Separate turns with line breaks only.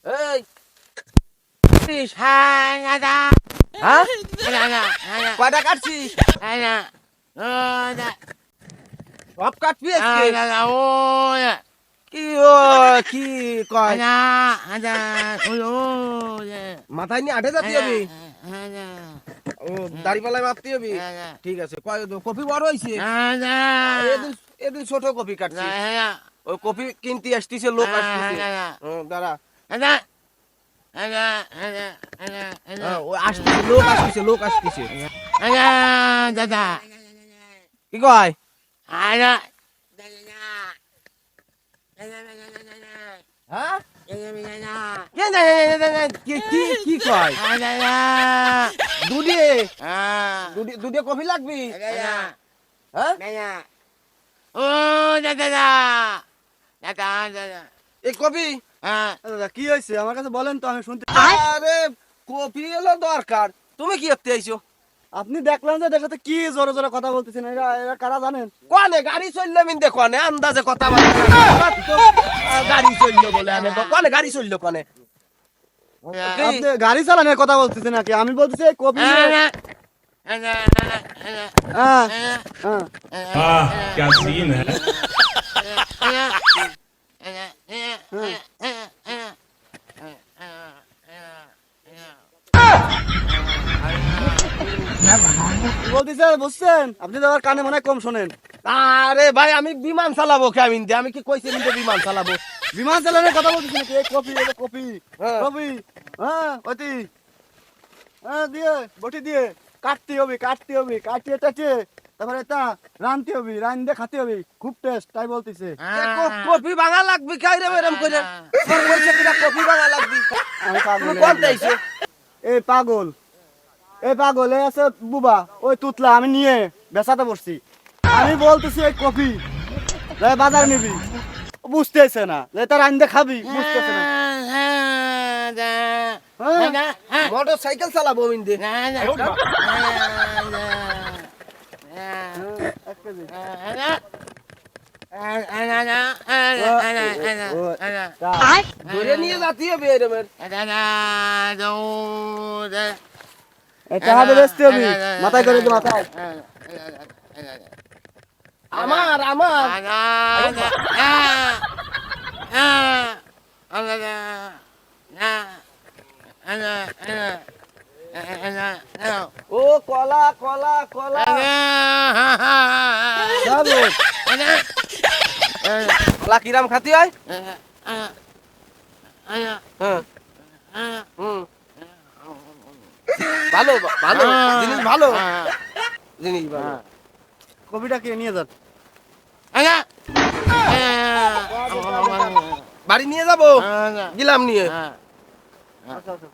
এই
দাদা
হ্যাঁ
দাদা
কয়টা কাটছিস?
দাদা ও
সব কাটবি আজকে?
দাদা ও
কি ও কি কয়?
দাদা ও
মাথায় নিয়ে আটে যাতি হবি? ও দাড়িপাল্লায় মারতে হবি? ঠিক আছে, কয় কপি বড় হয়েছে? এদিন এদিন ছোট কপি কাটছিস। ওই কপি কিনতে আসতিছে, লোক আসতিছে। দাঁড়া, ও আসতিছে, লোক আসতিছে।
দাদা
কি কয়? হ্যাঁ কি কয়? দুধে দুধে কফি লাগবি? হ্যাঁ
ও দাদা দাদা দাদা
এই কফি?
দাদা কি হয়েছে আমার কাছে বলেন তো, আমি শুনতে।
আরে কফি এলো দরকার, তুমি কি করতে আইছো?
আপনি দেখলাম যে এদের সাথে কি জোরে জোরে কথা বলতেছেন, এরা এরা কারা জানেন?
কনে গাড়ি চললো মিন্দে, কনে আন্দাজে কথা বলে গাড়ি চললো বলে আনে, কনে গাড়ি চললো কনে? কি?
আপনি গাড়ি চালানোর কথা বলতেছেন নাকি? আমি বলতেছি এই কপি। হ্যাঁ হ্যাঁ
वाह क्या सीन है।
কি বলতেছেন বুঝছেন? আপনি তো আমার কানে মনে হয় কম শোনেন।
আরে ভাই, আমি বিমান চালাবো কেমন দিয়ে? আমি কি কইছি মিন্দে বিমান চালাবো?
বিমান চালানোর কথা বলতেছেন নাকি? এই কপি, এটা কপি
হ্যাঁ।
কপি। হ্যাঁ অতি, হ্যাঁ দিয়ে বটি দিয়ে কাটতে হবে, কাটিয়ে টাটিয়ে তারপরে তা রানতে হবে, রান দিয়ে খাতে হবে, খুব টেস্ট, তাই বলতেছে।
কফি ভাঙা লাগবি খাই রে এরম করে? তোর কইছে কিনা কফি ভাঙা লাগবি?
আমি পাগল,
তুমি কোন দেইছো?
এই পাগল, এই পাগল, এই আছে বুবা, ওই তুতলা আমি নিয়ে বেচাতে বসছি। আমি বলতেছি এই কফি বাজার নিবি, বুঝতেছে না। তার রান দিয়ে খাবি, বুঝতেছে না। হ্যাঁ?
মোটর সাইকেল চালাবো মিন্দে।
এক কেজি।
ধরে নিয়ে যাতি হবে এরমের।
এই টাকাটা বেচতে হবে, মাথায় করে দে, মাথায়।
আমার ও কলা কলা কলা
যাবো।
কলা কিরাম খাতি হয়? হ্যাঁ হুম, ভালো ভালো জিনিস, ভালো জিনিস, ভালো।
কপিটা কে নিয়ে যান।
বাড়ি নিয়ে যাবো, গেলাম নিয়ে।
আচ্ছা আচ্ছা।